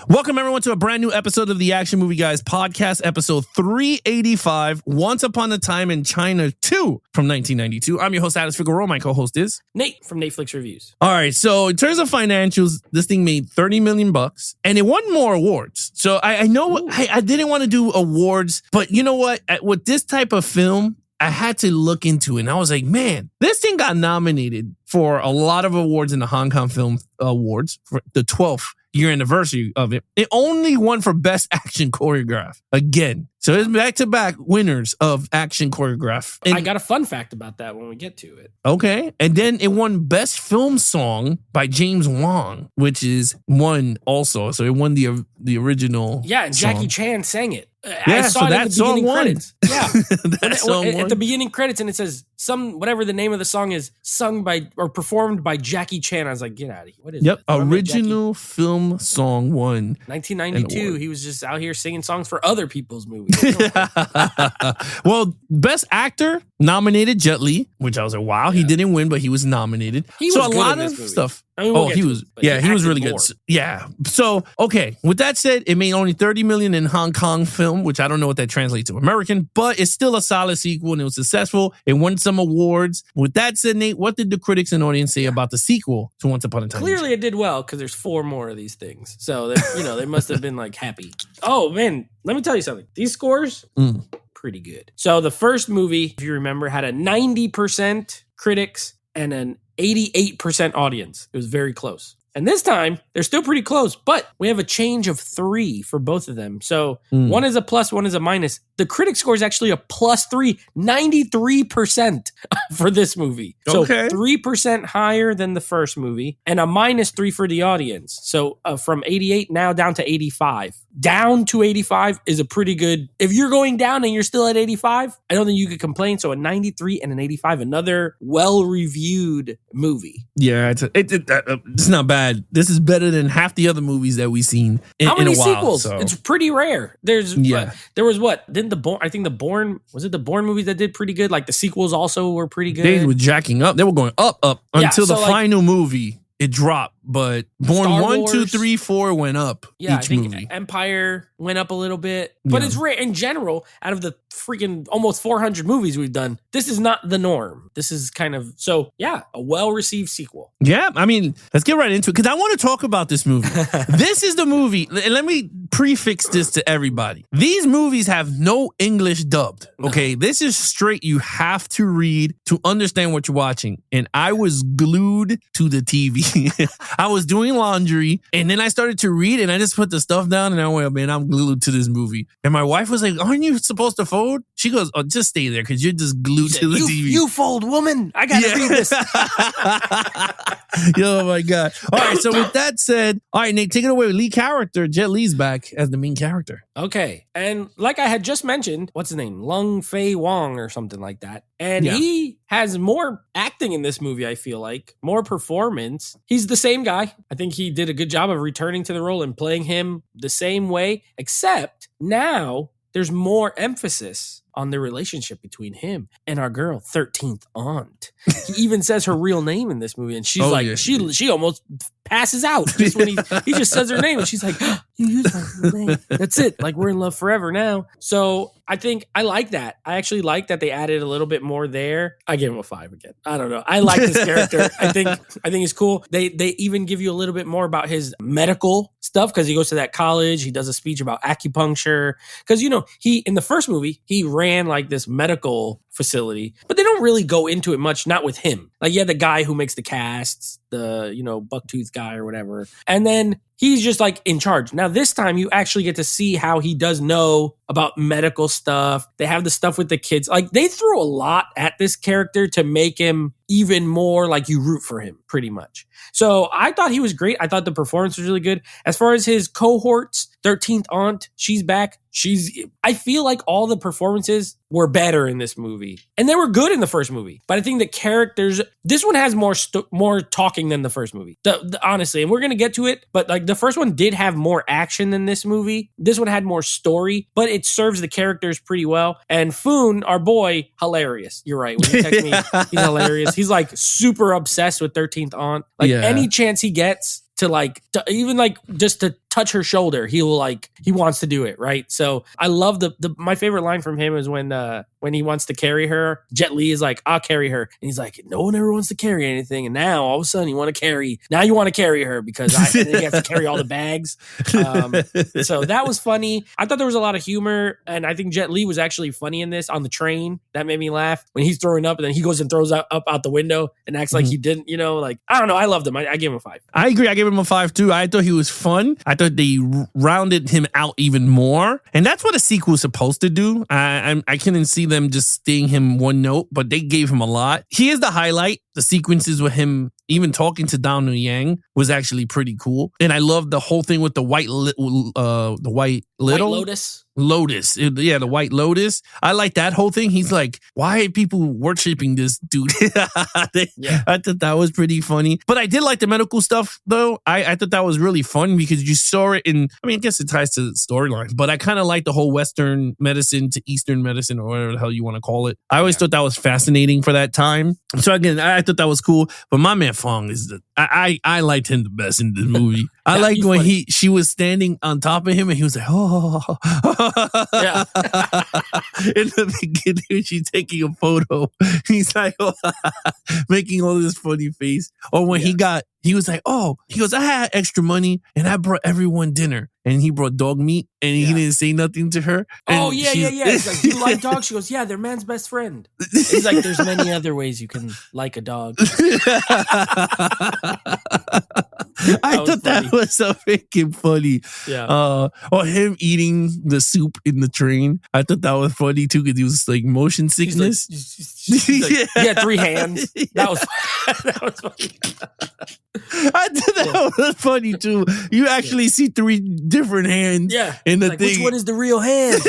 Welcome everyone to a brand new episode of the Action Movie Guys podcast, episode 385, Once Upon a Time in China 2 from 1992. I'm your host, Alex Figueroa. My co-host is Nate from Netflix Reviews. All right, so in terms of financials, this thing made $30 million and it won more awards. So I know I didn't want to do awards, but you know what? With this type of film, I had to look into it. And I was like, man, this thing got nominated for a lot of awards in the Hong Kong Film Awards for the 12th year anniversary of it. It only won for Best Action Choreograph again. So it's back-to-back winners of Action Choreograph. And I got a fun fact about that when we get to it. Okay. And then it won Best Film Song by James Wong, which is one also. So it won the original. Yeah, and song. Jackie Chan sang it. Yeah, I saw it in the beginning credits. Yeah. That song at the beginning credits, and it says whatever the name of the song is, sung by or performed by Jackie Chan. I was like, get out of here. What is it? Original Film Song won. 1992. He was just out here singing songs for other people's movies. Well, Best Actor nominated Jet Li, which I was like, wow, he didn't win, but he was nominated. He was good in this movie. Stuff. I mean, he was really good. Yeah. So, okay. With that said, it made only $30 million in Hong Kong film, which I don't know what that translates to American, but it's still a solid sequel and it was successful. It won some awards. With that said, Nate, what did the critics and audience say about the sequel to Once Upon a Time? Clearly, it did well because there's 4 more of these things. So, they must have been like happy. Oh man, let me tell you something. These scores, pretty good. So the first movie, if you remember, had a 90% critics and an 88% audience. It was very close. And this time, they're still pretty close, but we have a change of 3 for both of them. So one is a plus, one is a minus. The critic score is actually a +3, 93% for this movie. So 3% higher than the first movie and a -3 for the audience. So from 88 now down to 85. Down to 85 is a pretty good. If you're going down and you're still at 85, I don't think you could complain. So a 93 and an 85, another well-reviewed movie. Yeah, it's not bad. This is better than half the other movies that we've seen in a while. How many sequels? So. It's pretty rare. There was what? Didn't the Bourne movies that did pretty good? Like the sequels also were pretty good. They were jacking up. They were going up until the final movie. It dropped, but Bourne 1, 2, 3, 4 went up. Yeah, each I think movie. Empire went up a little bit, but it's rare in general. Out of the freaking almost 400 movies we've done, this is not the norm. This is kind of a well-received sequel. Yeah, I mean, let's get right into it because I want to talk about this movie. This is the movie, and let me prefix this to everybody. These movies have no English dubbed. Okay, this is straight. You have to read to understand what you're watching, and I was glued to the TV. I was doing laundry and then I started to read and I just put the stuff down and I went, man, I'm glued to this movie. And my wife was like, aren't you supposed to fold? She goes, oh, just stay there because you're just glued to the TV. You fold, woman. I got to read this. Oh my God. All right. So with that said, all right, Nate, take it away. Lead character, Jet Li's back as the main character. Okay. And like I had just mentioned, what's his name? Lung Fei Wong or something like that. And he has more acting in this movie, I feel like. More performance. He's the same guy. I think he did a good job of returning to the role and playing him the same way, except now there's more emphasis on the relationship between him and our girl, 13th aunt. He even says her real name in this movie, and she's she almost passes out just when he just says her name, and she's like, oh, you use my real name. That's it. Like, we're in love forever now. So I think I like that. I actually like that they added a little bit more there. I gave him a 5 again. I don't know. I like this character. I think he's cool. They even give you a little bit more about his medical stuff because he goes to that college. He does a speech about acupuncture because he in the first movie he ran like this medical facility, but they don't really go into it much. Not with him. Like, the guy who makes the casts, the bucktooth guy or whatever, and then he's just like in charge. Now this time you actually get to see how he does know about medical stuff. They have the stuff with the kids. Like, they threw a lot at this character to make him even more like you root for him pretty much. So I thought he was great. I thought the performance was really good. As far as his cohorts, 13th aunt, she's back. I feel like all the performances were better in this movie. And they were good in the first movie. But I think the characters, this one has more talking than the first movie. Honestly, and we're going to get to it, but like the first one did have more action than this movie. This one had more story, but it serves the characters pretty well. And Foon, our boy, hilarious. You're right. When you text me, he's hilarious. He's like super obsessed with 13th aunt. Like any chance he gets to even just to touch her shoulder, he wants to do it, right? So I love my favorite line from him is when he wants to carry her, Jet Li is like, I'll carry her. And he's like, no one ever wants to carry anything. And now all of a sudden you want to carry her because I think you have to carry all the bags. So that was funny. I thought there was a lot of humor, and I think Jet Li was actually funny in this on the train. That made me laugh when he's throwing up and then he goes and throws up out the window and acts like he didn't, like, I don't know. I loved him. I gave him a 5. I agree. I gave him a 5 too. I thought he was fun. I thought they rounded him out even more. And that's what a sequel is supposed to do. I couldn't see them just staying him one note, but they gave him a lot. Here's the highlight. The sequences with him even talking to Donnie Yen was actually pretty cool. And I love the whole thing with the white Lotus. Yeah, the White Lotus. I like that whole thing. He's like, why are people worshiping this dude? I thought that was pretty funny. But I did like the medical stuff, though. I thought that was really fun because you saw it in, I guess it ties to the storyline, but I kind of like the whole Western medicine to Eastern medicine or whatever the hell you want to call it. I always thought that was fascinating for that time. So again, I thought that was cool. But my man Fong is I liked him the best in this movie. I liked when she was standing on top of him and he was like, oh. Yeah. In the beginning, she's taking a photo. He's like, making all this funny face. Or when he was like, I had extra money and I brought everyone dinner. And he brought dog meat and he didn't say nothing to her. And He's like, do you like dogs? She goes, yeah, they're man's best friend. He's like, there's many other ways you can like a dog. I thought that was so freaking funny. Yeah. Or him eating the soup in the train. I thought that was funny too because he was like motion sickness. He had 3 hands. That was funny. I thought that was funny too. You actually see 3 different hands in the thing. Which one is the real hand?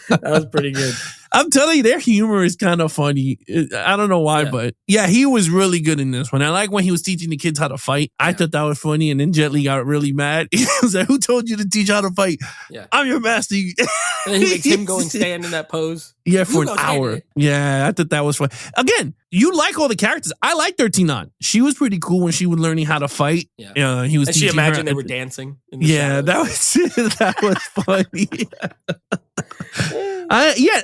That was pretty good. I'm telling you, their humor is kind of funny. I don't know why, but he was really good in this one. I like when he was teaching the kids how to fight. I thought that was funny. And then Jet Li got really mad. He was like, who told you to teach how to fight? Yeah. I'm your master. And then he makes him go and stand in that pose. Yeah, for an hour. Yeah, I thought that was fun. Again, you like all the characters. I like 13 She was pretty cool when she was learning how to fight. Yeah. He was. And she imagined they were dancing. In the shadows. that was funny.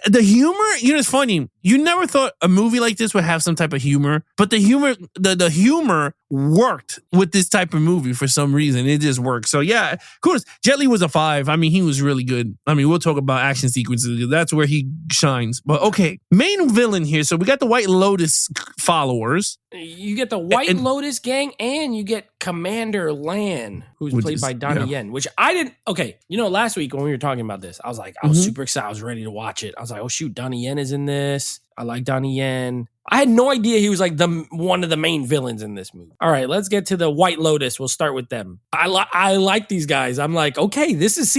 The humor, it's funny. You never thought a movie like this would have some type of humor, but the humor worked with this type of movie for some reason. It just worked. So yeah, of course, Jet Li was a 5. He was really good. We'll talk about action sequences. That's where he shines. But okay, main villain here. So we got the White Lotus followers. You get the White Lotus gang and you get Commander Lan, who's played by Donnie Yen, which I didn't. Okay, last week when we were talking about this, I was like, I was super excited. I was ready to watch it. I was like, oh shoot, Donnie Yen is in this. I like Donnie Yen. I had no idea he was like one of the main villains in this movie. All right, let's get to the White Lotus. We'll start with them. I like these guys. I'm like, okay, this is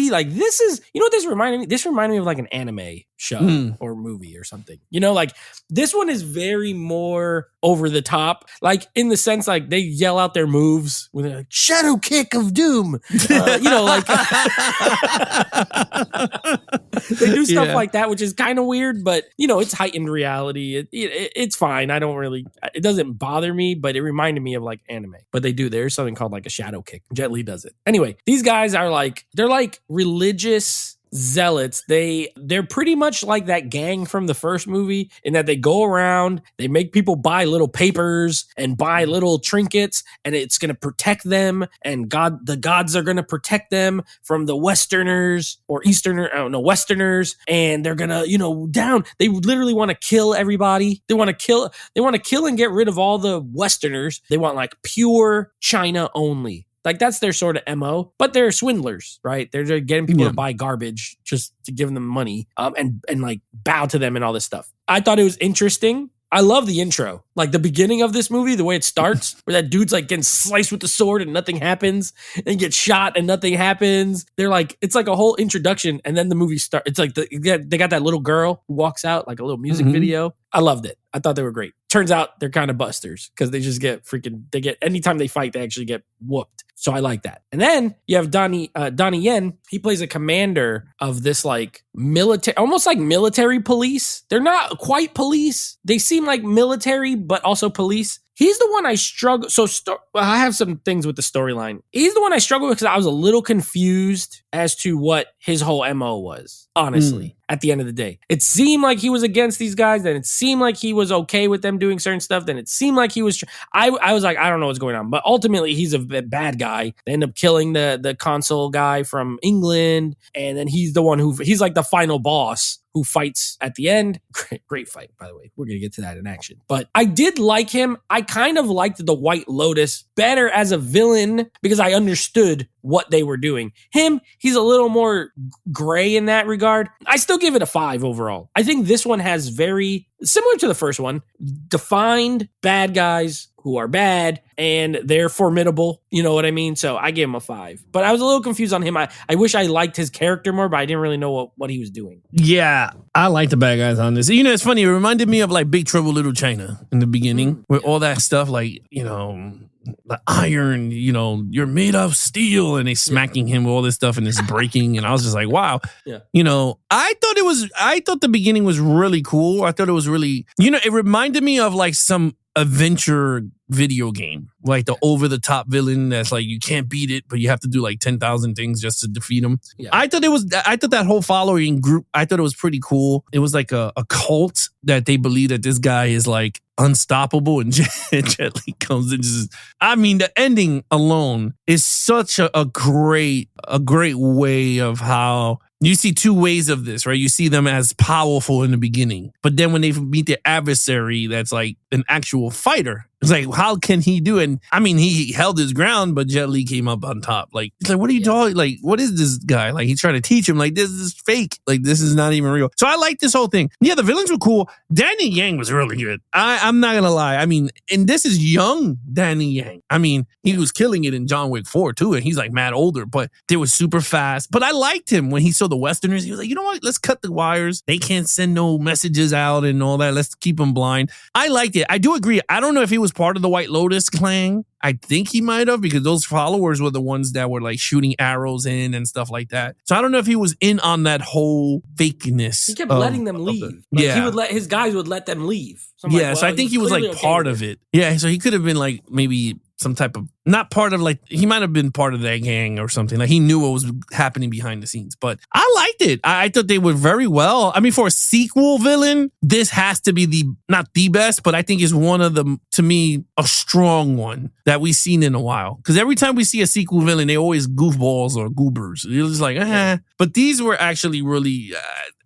what this reminded me? This reminded me of like an anime show or movie or something. Like this one is very more over the top, like in the sense like they yell out their moves with a shadow kick of doom. Like they do stuff like that, which is kind of weird, but it's heightened reality. It's fine. It doesn't bother me, but it reminded me of like anime. But there's something called like a shadow kick. Jet Li does it. Anyway, these guys are they're like religious zealots. They're pretty much like that gang from the first movie in that they go around, they make people buy little papers and buy little trinkets, and it's going to protect them, and the gods are going to protect them from the Westerners or Westerners, and they're going to, they literally want to kill everybody. They want to kill and get rid of all the Westerners. They want like pure China only. Like that's their sort of MO, but they're swindlers, right? They're getting people to buy garbage just to give them money, and like bow to them and all this stuff. I thought it was interesting. I love the intro, like the beginning of this movie, the way it starts, where that dude's like getting sliced with the sword and nothing happens, and gets shot and nothing happens. They're like, it's like a whole introduction, and then the movie starts. It's like they got that little girl who walks out, like a little music video. I loved it. I thought they were great. Turns out they're kind of busters because they just get anytime they fight, they actually get whooped. So I like that. And then you have Donnie Yen. He plays a commander of this like military, almost like military police. They're not quite police. They seem like military, but also police. He's the one I struggle. I have some things with the storyline. He's the one I struggle with because I was a little confused as to what his whole MO was, honestly, at the end of the day. It seemed like he was against these guys. Then it seemed like he was okay with them doing certain stuff. Then it seemed like he was... I was like, I don't know what's going on. But ultimately, he's a bad guy. They end up killing the consul guy from England. And then he's the one he's like the final boss who fights at the end. Great fight, by the way. We're going to get to that in action. But I did like him. I kind of liked the White Lotus better as a villain because I understood what they were doing. Him, he's a little more gray in that regard. I still give it a 5 overall. I think this one has very, similar to the first one, defined bad guys who are bad and they're formidable. You know what I mean? So I gave him a 5. But I was a little confused on him. I wish I liked his character more, but I didn't really know what he was doing. Yeah, I like the bad guys on this. You know, it's funny. It reminded me of like Big Trouble Little China in the beginning, where all that stuff like, you know, the iron, you know, you're made of steel, and they smacking him with all this stuff and it's breaking. And I was just like, wow. Yeah. You know, I thought the beginning was really cool. I thought it was really, you know, it reminded me of like some adventure video game, like the over the top villain that's like you can't beat it, but you have to do like 10,000 things just to defeat him. Yeah. I thought that whole following group, I thought it was pretty cool. It was like a cult that they believe that this guy is like unstoppable, and Jet Li comes in. I mean, the ending alone is such a great way of how. You see two ways of this, right? You see them as powerful in the beginning, but then when they meet their adversary that's like an actual fighter, it's like, how can he do it? And I mean, he held his ground, but Jet Li came up on top. Like, it's like, what are you talking? Like, what is this guy? Like, he's trying to teach him, like, this is fake. Like, this is not even real. So I like this whole thing. Yeah, the villains were cool. Danny Yang was really good. I'm not going to lie. I mean, and this is young Danny Yang. I mean, he was killing it in John Wick 4 too, and he's like mad older, but they were super fast. But I liked him when he saw the Westerners. He was like, you know what? Let's cut the wires. They can't send no messages out and all that. Let's keep them blind. I liked it. I do agree. I don't know if he was part of the White Lotus clan. I think he might have, because those followers were the ones that were like shooting arrows in and stuff like that. So I don't know if he was in on that whole fakeness. He kept letting them leave. He would his guys would let them leave. So yeah, like, well, so I think he was like part of it. Yeah, so he could have been like maybe some type of, not part of like, he might have been part of that gang or something. Like he knew what was happening behind the scenes. But I liked it. I thought they were very well. I mean, for a sequel villain, this has to be not the best, but I think is one of the, to me, a strong one that we've seen in a while. Because every time we see a sequel villain, they always goofballs or goobers. You're just like, But these were actually really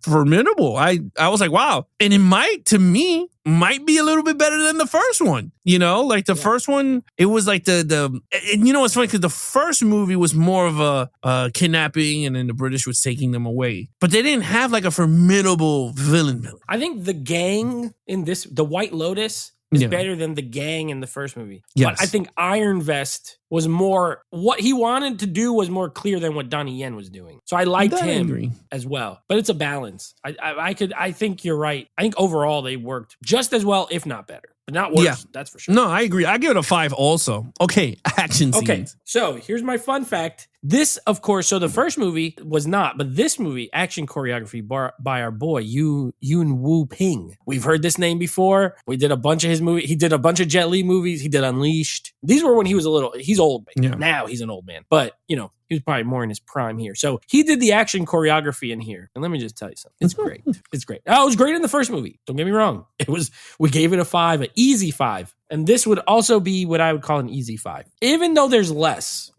formidable. I was like, wow. And it might, to me, might be a little bit better than the first one. You know, like the first one, it was like and you know, it's funny because the first movie was more of a kidnapping, and then the British was taking them away. But they didn't have like a formidable villain. I think the gang in the White Lotus is better than the gang in the first movie. Yes. But I think Iron Vest was more, what he wanted to do was more clear than what Donnie Yen was doing. So I liked him as well. But it's a balance. I think you're right. I think overall they worked just as well, if not better. But not worse, yeah. That's for sure. No, I agree. I give it a 5 also. Okay, action scenes. Okay, so here's my fun fact. This, of course, so the first movie was not, but this movie, action choreography by our boy, Yun Woo Ping. We've heard this name before. We did a bunch of his movies. He did a bunch of Jet Li movies. He did Unleashed. These were when he was he's old. Yeah. Now he's an old man. But, you know, he was probably more in his prime here. So he did the action choreography in here. And let me just tell you something. It's great. It's great. Oh, it was great in the first movie. Don't get me wrong. We gave it a 5, an easy 5. And this would also be what I would call an easy 5. Even though there is less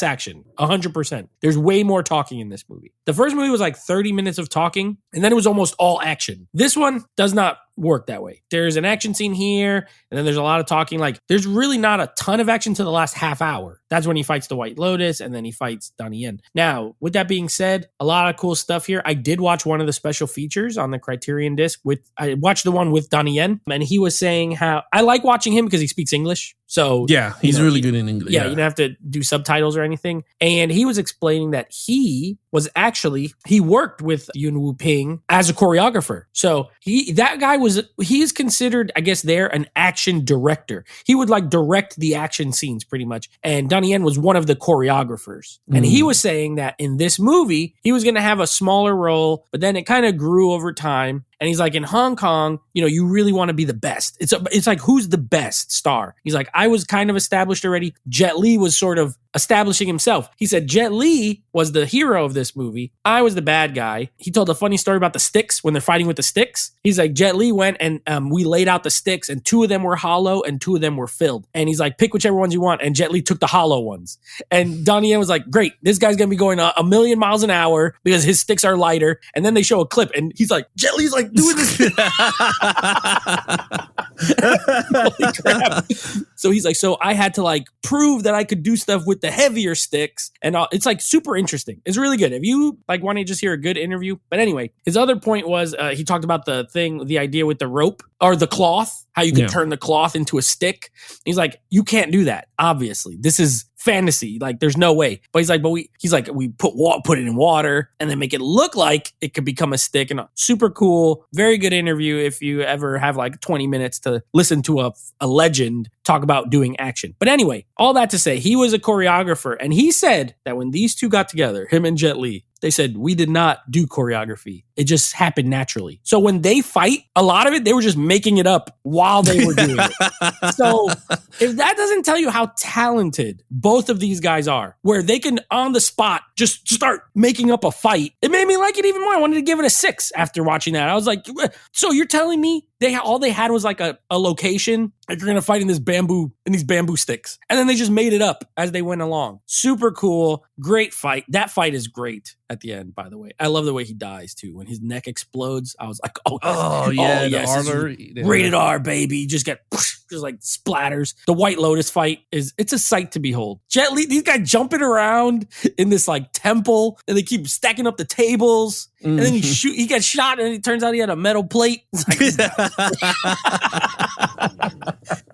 action, 100%. There's way more talking in this movie. The first movie was like 30 minutes of talking, and then it was almost all action. This one does not work that way. There's an action scene here, and then there's a lot of talking. Like, there's really not a ton of action to the last half hour. That's when he fights the White Lotus, and then he fights Donnie Yen. Now, with that being said, a lot of cool stuff here. I did watch one of the special features on the Criterion disc. I watched the one with Donnie Yen, and he was saying how I like watching him because he speaks English. So yeah, he's really good in English. Yeah, you don't have to do subtitles or anything. And he was explaining that he worked with Yun Woo Ping as a choreographer. So he's considered, I guess, an action director. He would like direct the action scenes pretty much. And Donnie Yen was one of the choreographers. And he was saying that in this movie, he was going to have a smaller role, but then it kind of grew over time. And he's like, in Hong Kong, you really want to be the best. It's like, who's the best star? He's like, I was kind of established already. Jet Li was sort of establishing himself. He said Jet Li was the hero of this movie. I was the bad guy. He told a funny story about the sticks when they're fighting with the sticks. He's like, Jet Li went and we laid out the sticks, and 2 of them were hollow and 2 of them were filled. And he's like, pick whichever ones you want. And Jet Li took the hollow ones. And Donnie Yen was like, great, this guy's going to be going a million miles an hour because his sticks are lighter. And then they show a clip and he's like, Jet Li's like doing this. Holy crap. So he's like, so I had to like prove that I could do stuff with the heavier sticks. And it's like super interesting. It's really good. If you like want to just hear a good interview. But anyway, his other point was he talked about the idea with the rope or the cloth, how you can turn the cloth into a stick. He's like, you can't do that. Obviously, this is fantasy. Like, there's no way. But he's like, we put it in water and then make it look like it could become a stick. And super cool, very good interview. If you ever have like 20 minutes to listen to a legend talk about doing action. But anyway, all that to say, he was a choreographer, and he said that when these two got together, him and Jet Li, they said, we did not do choreography. It just happened naturally. So when they fight, a lot of it, they were just making it up while they were doing it. So if that doesn't tell you how talented both of these guys are, where they can on the spot just start making up a fight, it made me like it even more. I wanted to give it a 6 after watching that. I was like, so you're telling me all they had was like a location, like you're going to fight in these bamboo sticks. And then they just made it up as they went along. Super cool. Great fight. That fight is great at the end, by the way. I love the way he dies too. When his neck explodes, I was like, rated R, baby. Just like splatters. The White Lotus fight it's a sight to behold. Jet Li, these guys jumping around in this like temple, and they keep stacking up the tables. And then he gets shot, and it turns out he had a metal plate.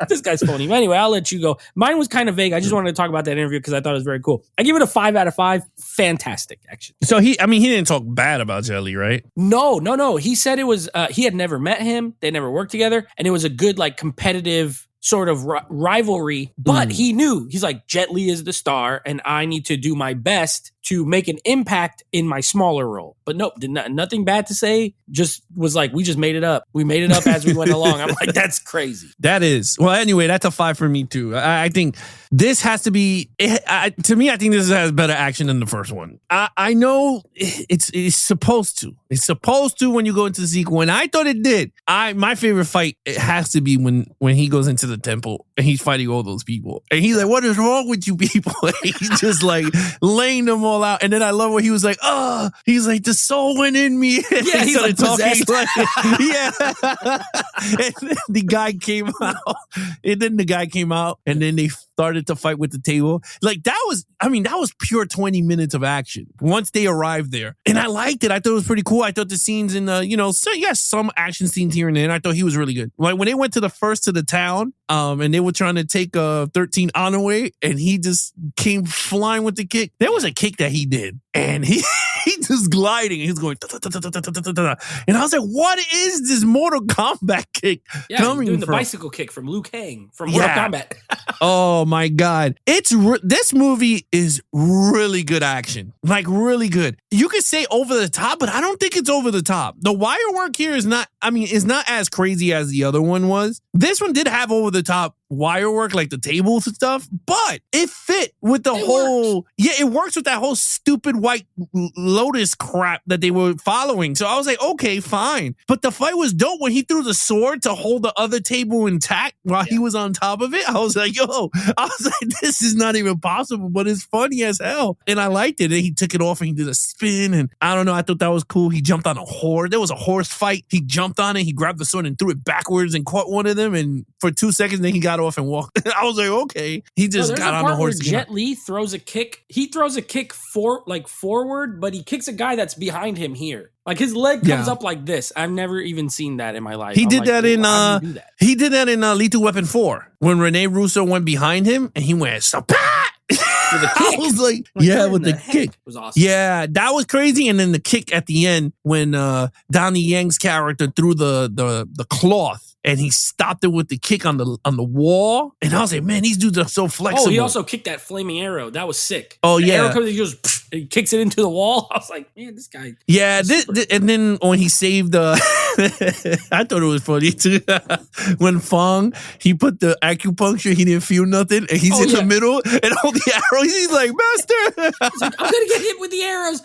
This guy's phony. But anyway, I'll let you go. Mine was kind of vague. I just wanted to talk about that interview because I thought it was very cool. I give it a 5 out of 5. Fantastic, actually. So he didn't talk bad about Jet Li, right? No. He said it was, he had never met him. They never worked together. And it was a good, like, competitive sort of rivalry. But he knew, he's like, Jet Li is the star, and I need to do my best to make an impact in my smaller role. But nope, nothing bad to say. Just was like, we just made it up. We made it up as we went along. I'm like, that's crazy. That is. Well, anyway, that's a 5 for me too. I think this has to be, to me, I think this has better action than the first one. I know it's supposed to. It's supposed to when you go into the sequel. And I thought it did. My favorite fight, it has to be when he goes into the temple and he's fighting all those people. And he's like, what is wrong with you people? He's just like laying them all out. And then I love what he was like, he's like, the soul went in me. Yeah, he's like possessed. Like, yeah. And then the guy came out. And then they started to fight with the table. Like that was pure 20 minutes of action once they arrived there. And I liked it. I thought it was pretty cool. I thought the scenes in some action scenes here and there. And I thought he was really good. Like when they went to the town, and they were trying to take 13 on away, and he just came flying with the kick. There was a kick that he did, and he just gliding. He's going, and I was like, "What is this Mortal Kombat kick coming doing from?" The bicycle kick from Liu Kang from Mortal Kombat. Oh my God, this movie is really good action, like really good. You could say over the top, but I don't think it's over the top. The wire work here is not as crazy as the other one was. This one did have over the top wire work, like the tables and stuff, but it fit with the whole. Yeah, it works with that whole stupid White Lotus crap that they were following. So I was like, okay, fine. But the fight was dope when he threw the sword to hold the other table intact while he was on top of it. I was like, this is not even possible, but it's funny as hell. And I liked it. And he took it off and he did a spin. And I don't know, I thought that was cool. He jumped on a horse. There was a horse fight. He jumped on it. He grabbed the sword and threw it backwards and caught one of them. And for 2 seconds, then he got off and walked. I was like, okay. He just got on the horse. Jet Li throws a kick. He throws a kick forward, but he kicks a guy that's behind him here. Like his leg comes up like this. I've never even seen that in my life. He did that in Lethal Weapon 4 when Rene Russo went behind him and he went with a kick. I was like with the kick. It was awesome. Yeah, that was crazy. And then the kick at the end when Donnie Yang's character threw the cloth and he stopped it with the kick on the wall. And I was like, man, these dudes are so flexible. Oh, he also kicked that flaming arrow. That was sick. Oh, the yeah. arrow comes, he goes, he kicks it into the wall. I was like, man, this guy. Yeah, and then when he saved I thought it was funny too. When Fong, he put the acupuncture, he didn't feel nothing, and he's in the middle, and all the arrows, he's like, master. He's like, I'm gonna get hit with the arrows.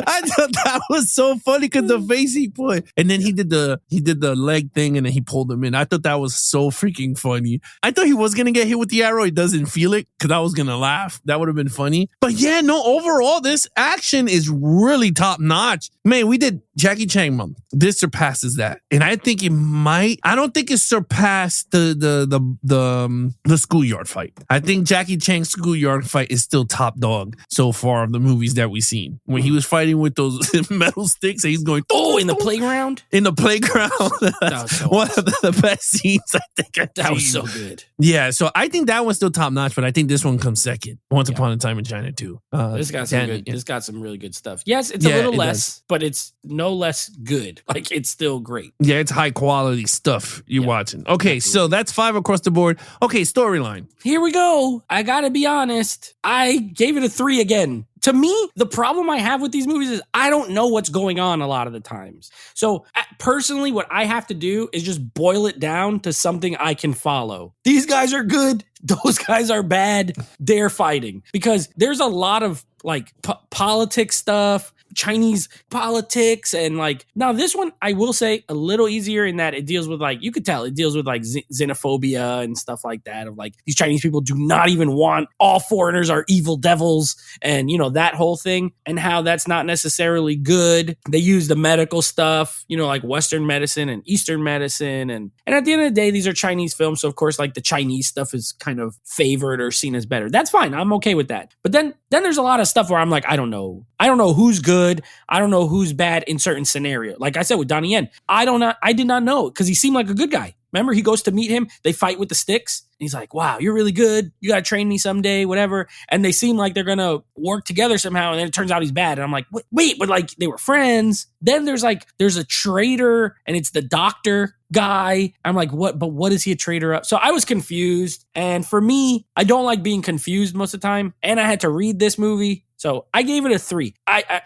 I thought that was so funny because the face he put, and then he did the leg thing, and then he pulled him in. I thought that was so freaking funny. I thought he was gonna get hit with the arrow. He doesn't feel it because I was gonna laugh. That would have been funny. But yeah, no. Overall, this action is really top notch. Man, we did Jackie Chan month. This surpasses that, and I think it might. I don't think it surpassed the schoolyard fight. I think Jackie Chan's schoolyard fight is still top dog so far of the movies that we've seen. When he was fighting with those metal sticks, and he's going, in the playground. In the playground, that was so one of the best scenes I think. That was so good. Yeah, so I think that one's still top notch, but I think this one comes second. Once Upon a Time in China too. This got some good. This got some really good stuff. Yes, it's a little less, but it's no less good. Like, it's still great. Yeah, it's high quality stuff you're watching. Okay, absolutely. So that's 5 across the board. Okay, storyline. Here we go. I gotta be honest. I gave it a 3 again. To me, the problem I have with these movies is I don't know what's going on a lot of the times. So personally, what I have to do is just boil it down to something I can follow. These guys are good. Those guys are bad. They're fighting. Because there's a lot of like politics stuff, Chinese politics, and like, now this one I will say a little easier in that it deals with, like, you could tell it deals with like xenophobia and stuff like that, of like, these Chinese people do not even want, all foreigners are evil devils, and that whole thing, and how that's not necessarily good. They use the medical stuff, like Western medicine and Eastern medicine, and at the end of the day, these are Chinese films, so of course, like, the Chinese stuff is kind of favored or seen as better. That's fine. I'm okay with that. But then there's a lot of stuff where I'm like, I don't know who's good. I don't know who's bad in certain scenario. Like I said with Donnie Yen, I did not know, because he seemed like a good guy. Remember, he goes to meet him. They fight with the sticks. And he's like, wow, you're really good. You got to train me someday, whatever. And they seem like they're going to work together somehow. And then it turns out he's bad. And I'm like, wait, but like, they were friends. Then there's a traitor, and it's the doctor guy. I'm like, what? But what is he a traitor of? So I was confused. And for me, I don't like being confused most of the time. And I had to read this movie. So I gave it a 3.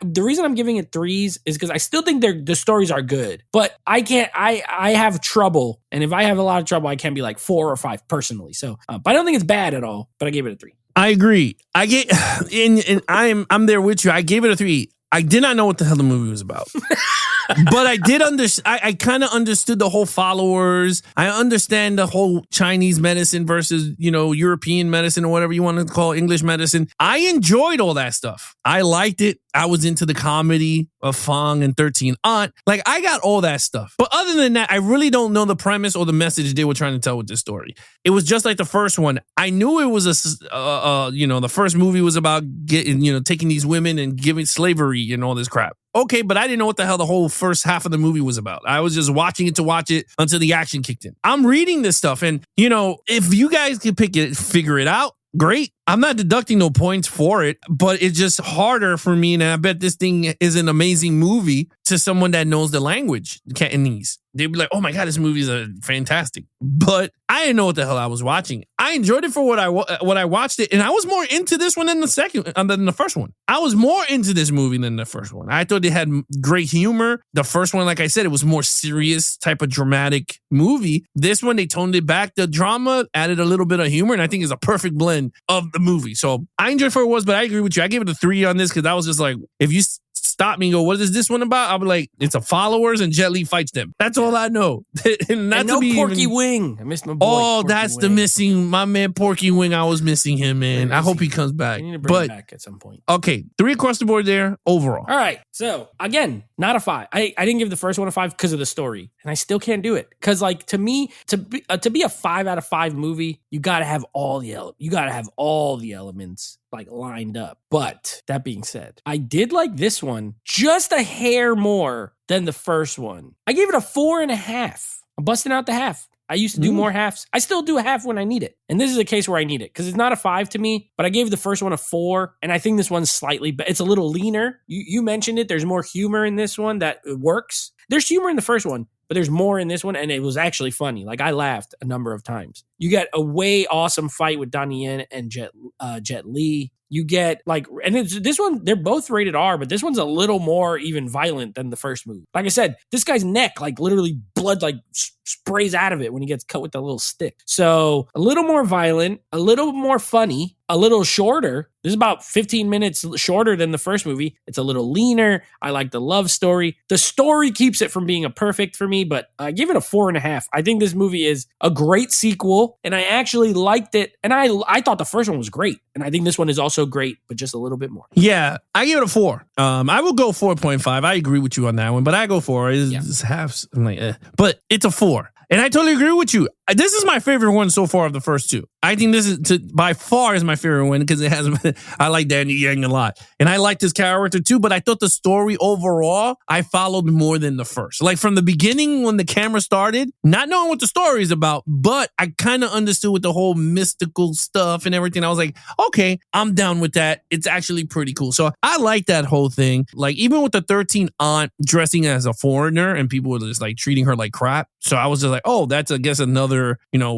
The reason I'm giving it 3s is because I still think the stories are good, but I have trouble. And if I have a lot of trouble, I can be like 4 or 5 personally. So, but I don't think it's bad at all, but I gave it a 3. I agree. I'm there with you. I gave it a 3. I did not know what the hell the movie was about. But I did I kind of understood the whole followers. I understand the whole Chinese medicine versus, European medicine, or whatever you want to call English medicine. I enjoyed all that stuff. I liked it. I was into the comedy of Fong and 13 Aunt. Like, I got all that stuff. But other than that, I really don't know the premise or the message they were trying to tell with this story. It was just like the first one. I knew it was the first movie was about taking these women and giving slavery and all this crap. Okay, but I didn't know what the hell the whole first half of the movie was about. I was just watching it to watch it until the action kicked in. I'm reading this stuff, and, if you guys can figure it out, great. I'm not deducting no points for it, but it's just harder for me, and I bet this thing is an amazing movie to someone that knows the language, Cantonese. They'd be like, oh my God, this movie is fantastic. But I didn't know what the hell I was watching. I enjoyed it for what I watched it, and I was more into this one than the first one. I was more into this movie than the first one. I thought it had great humor. The first one, like I said, it was more serious type of dramatic movie. This one, they toned it back. The drama added a little bit of humor, and I think it's a perfect blend of the movie. So I enjoyed it for what it was, but I agree with you. I gave it a 3 on this because I was just like, if you stop me and go, what is this one about? I'll be like, it's a followers and Jet Li fights them. That's all I know. and no Porky Wing. I missed my boy. Oh, Porky that's Wing. the missing, my man Porky Wing. I was missing him, man. I hope he comes back. You need to bring him back at some point. Okay, 3 across the board there overall. All right. So again, not a 5. I didn't give the first one a 5 because of the story, and I still can't do it because, like, to me, to be a 5 out of 5 movie, you got to have all the elements like lined up. But that being said, I did like this one just a hair more than the first one. I gave it a 4.5. I'm busting out the half. I used to do more halves. I still do a half when I need it. And this is a case where I need it because it's not a 5 to me, but I gave the first one a 4. And I think this one's slightly, but it's a little leaner. You mentioned it. There's more humor in this one that works. There's humor in the first one, but but there's more in this one, and it was actually funny. Like, I laughed a number of times. You get a way awesome fight with Donnie Yen and Jet Li. You get and this one, they're both rated R, but this one's a little more even violent than the first movie. Like I said, this guy's neck, literally blood sprays out of it when he gets cut with that little stick. So a little more violent, a little more funny, a little shorter. This is about 15 minutes shorter than the first movie. It's a little leaner. I like the love story. The story keeps it from being a perfect for me, but I give it a 4.5. I think this movie is a great sequel, and I actually liked it. And I thought the first one was great, and I think this one is also great, but just a little bit more. Yeah, I give it a 4. I will go 4.5. I agree with you on that one, but I go 4. It's half. I'm like, but it's a 4. And I totally agree with you. This is my favorite one so far of the first two. I think this is by far is my favorite one because I like Danny Yang a lot. And I like this character too, but I thought the story overall, I followed more than the first. Like from the beginning when the camera started, not knowing what the story is about, but I kind of understood with the whole mystical stuff and everything. I was like, okay, I'm down with that. It's actually pretty cool. So I like that whole thing. Like even with the 13th aunt dressing as a foreigner and people were just like treating her like crap. So I was just like, oh, that's, I guess, another,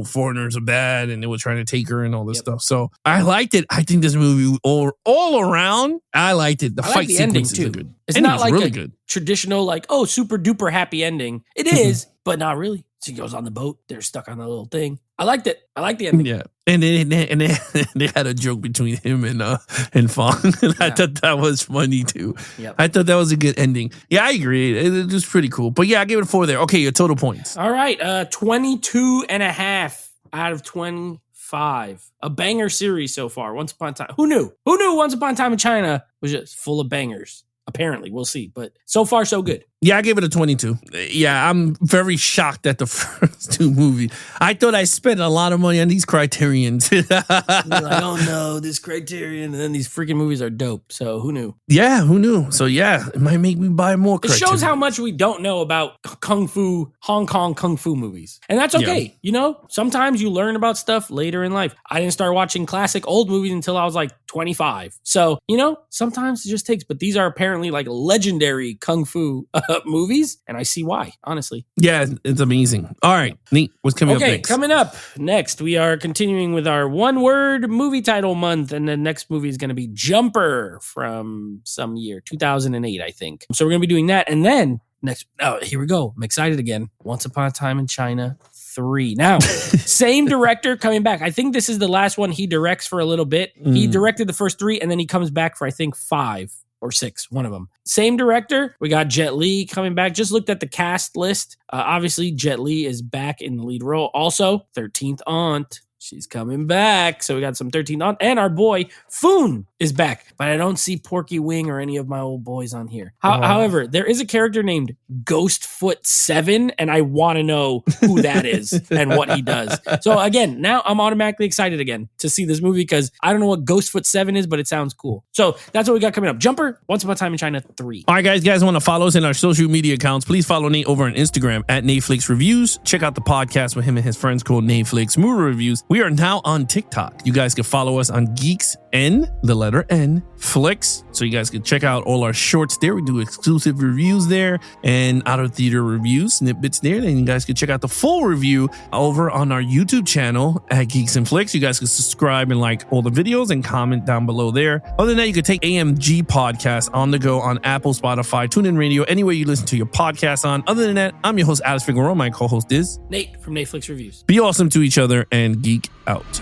foreigners are bad and they were trying to take her and all this stuff. So I liked it. I think this movie all around, I liked it. The fight sequences are good. It's not like really good traditional, super duper happy ending. It is, but not really. She goes on the boat. They're stuck on the little thing. I liked it. I like the ending. Yeah. And they had a joke between him and Fong. And I thought that was funny too. Yep. I thought that was a good ending. Yeah, I agree. It was pretty cool. But yeah, I gave it a 4 there. Okay, your total points. All right. 22.5 out of 25. A banger series so far. Once Upon a Time. Who knew? Once Upon a Time in China was just full of bangers. Apparently, we'll see. But so far, so good. Yeah, I gave it a 22. Yeah, I'm very shocked at the first two movies. I thought I spent a lot of money on these Criterions. You're like, oh no, this Criterion. And then these freaking movies are dope. So who knew? Yeah, who knew? So yeah, it might make me buy more Criterion. It shows how much we don't know about Hong Kong Kung Fu movies. And that's okay. Yeah. Sometimes you learn about stuff later in life. I didn't start watching classic old movies until I was 25. So, sometimes it just takes, but these are apparently legendary Kung Fu movies, and I see why, honestly. Yeah, it's amazing. All right, neat. What's coming up next? Okay, coming up next, we are continuing with our one-word movie title month, and the next movie is going to be Jumper from some year, 2008, I think. So we're going to be doing that, and then next, here we go. I'm excited again. Once Upon a Time in China 3. Now, same director coming back. I think this is the last one he directs for a little bit. He directed the first 3, and then he comes back for, I think, 5. Or 6, one of them. Same director. We got Jet Li coming back. Just looked at the cast list. Obviously, Jet Li is back in the lead role. Also, 13th Aunt. She's coming back. So we got some 13th Aunt. And our boy, Foon, is back. But I don't see Porky Wing or any of my old boys on here. However, there is a character named Ghostfoot 7, and I want to know who that is and what he does. So again, now I'm automatically excited again to see this movie because I don't know what Ghostfoot 7 is, but it sounds cool. So that's what we got coming up. Jumper, Once Upon a Time in China 3. All right, guys want to follow us in our social media accounts, please follow Nate over on Instagram at Netflix Reviews. Check out the podcast with him and his friends called Netflix Movie Reviews. We are now on TikTok. You guys can follow us on Geeks N, the letter N, Flicks. So you guys can check out all our shorts there. We do exclusive reviews there and out of theater reviews, snippets there. And you guys can check out the full review over on our YouTube channel at Geeks and Flicks. You guys can subscribe and like all the videos and comment down below there. Other than that, you can take AMG Podcast on the go on Apple, Spotify, TuneIn Radio, anywhere you listen to your podcast on. Other than that, I'm your host, Alex Figueroa. My co-host is Nate from Netflix Reviews. Be awesome to each other and geek out.